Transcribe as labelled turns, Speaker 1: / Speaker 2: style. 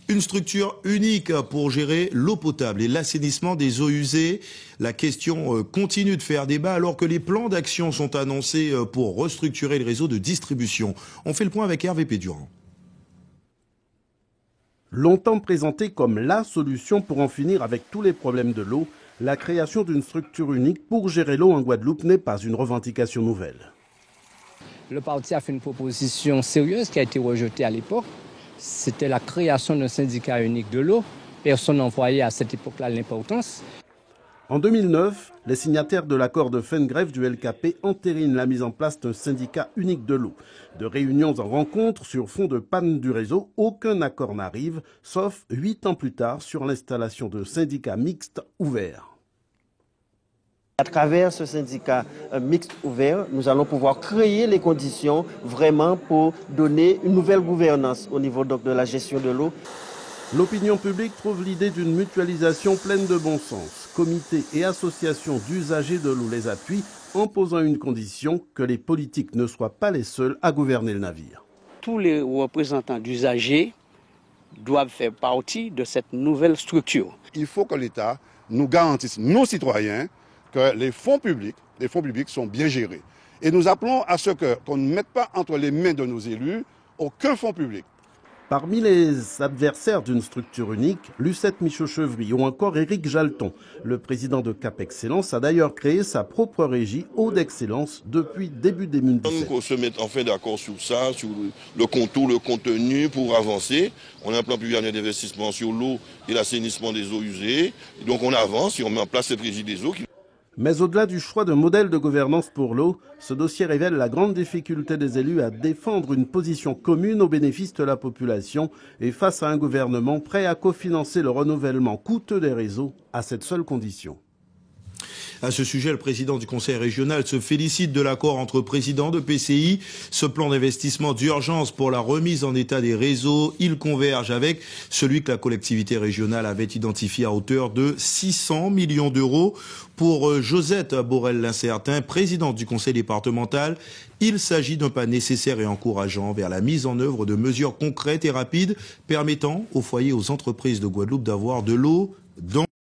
Speaker 1: Une structure unique pour gérer l'eau potable et l'assainissement des eaux usées. La question continue de faire débat alors que les plans d'action sont annoncés pour restructurer le réseau de distribution. On fait le point avec Hervé Pédurand.
Speaker 2: Longtemps présentée comme la solution pour en finir avec tous les problèmes de l'eau, la création d'une structure unique pour gérer l'eau en Guadeloupe n'est pas une revendication nouvelle.
Speaker 3: Le parti a fait une proposition sérieuse qui a été rejetée à l'époque. C'était la création d'un syndicat unique de l'eau. Personne n'en voyait à cette époque-là l'importance.
Speaker 2: En 2009, les signataires de l'accord de fin de grève du LKP entérinent la mise en place d'un syndicat unique de l'eau. De réunions en rencontres sur fond de panne du réseau, aucun accord n'arrive, sauf 8 ans plus tard sur l'installation de syndicats mixtes ouverts.
Speaker 4: À travers ce syndicat mixte ouvert, nous allons pouvoir créer les conditions vraiment pour donner une nouvelle gouvernance au niveau donc de la gestion de l'eau.
Speaker 2: L'opinion publique trouve l'idée d'une mutualisation pleine de bon sens. Comités et associations d'usagers de l'eau les appuient en posant une condition, que les politiques ne soient pas les seuls à gouverner le navire.
Speaker 5: Tous les représentants d'usagers doivent faire partie de cette nouvelle structure.
Speaker 6: Il faut que l'État nous garantisse, nos citoyens, que les fonds publics sont bien gérés. Et nous appelons à ce qu'on ne mette pas entre les mains de nos élus aucun fonds public.
Speaker 2: Parmi les adversaires d'une structure unique, Lucette Michaud-Chevry ou encore Éric Jalton. Le président de Cap Excellence a d'ailleurs créé sa propre régie Eau d'Excellence depuis début 2017.
Speaker 7: On se met enfin d'accord sur ça, sur le contour, le contenu pour avancer. On a un plan pluriannuel d'investissement sur l'eau et l'assainissement des eaux usées. Donc on avance et on met en place cette régie des eaux.
Speaker 2: Mais au-delà du choix d'un modèle de gouvernance pour l'eau, ce dossier révèle la grande difficulté des élus à défendre une position commune au bénéfice de la population et face à un gouvernement prêt à cofinancer le renouvellement coûteux des réseaux à cette seule condition.
Speaker 1: À ce sujet, le président du conseil régional se félicite de l'accord entre présidents de PCI. Ce plan d'investissement d'urgence pour la remise en état des réseaux, il converge avec celui que la collectivité régionale avait identifié à hauteur de 600 millions d'euros. Pour Josette Borel-Lincertin, présidente du conseil départemental, il s'agit d'un pas nécessaire et encourageant vers la mise en œuvre de mesures concrètes et rapides permettant aux foyers et aux entreprises de Guadeloupe d'avoir de l'eau dans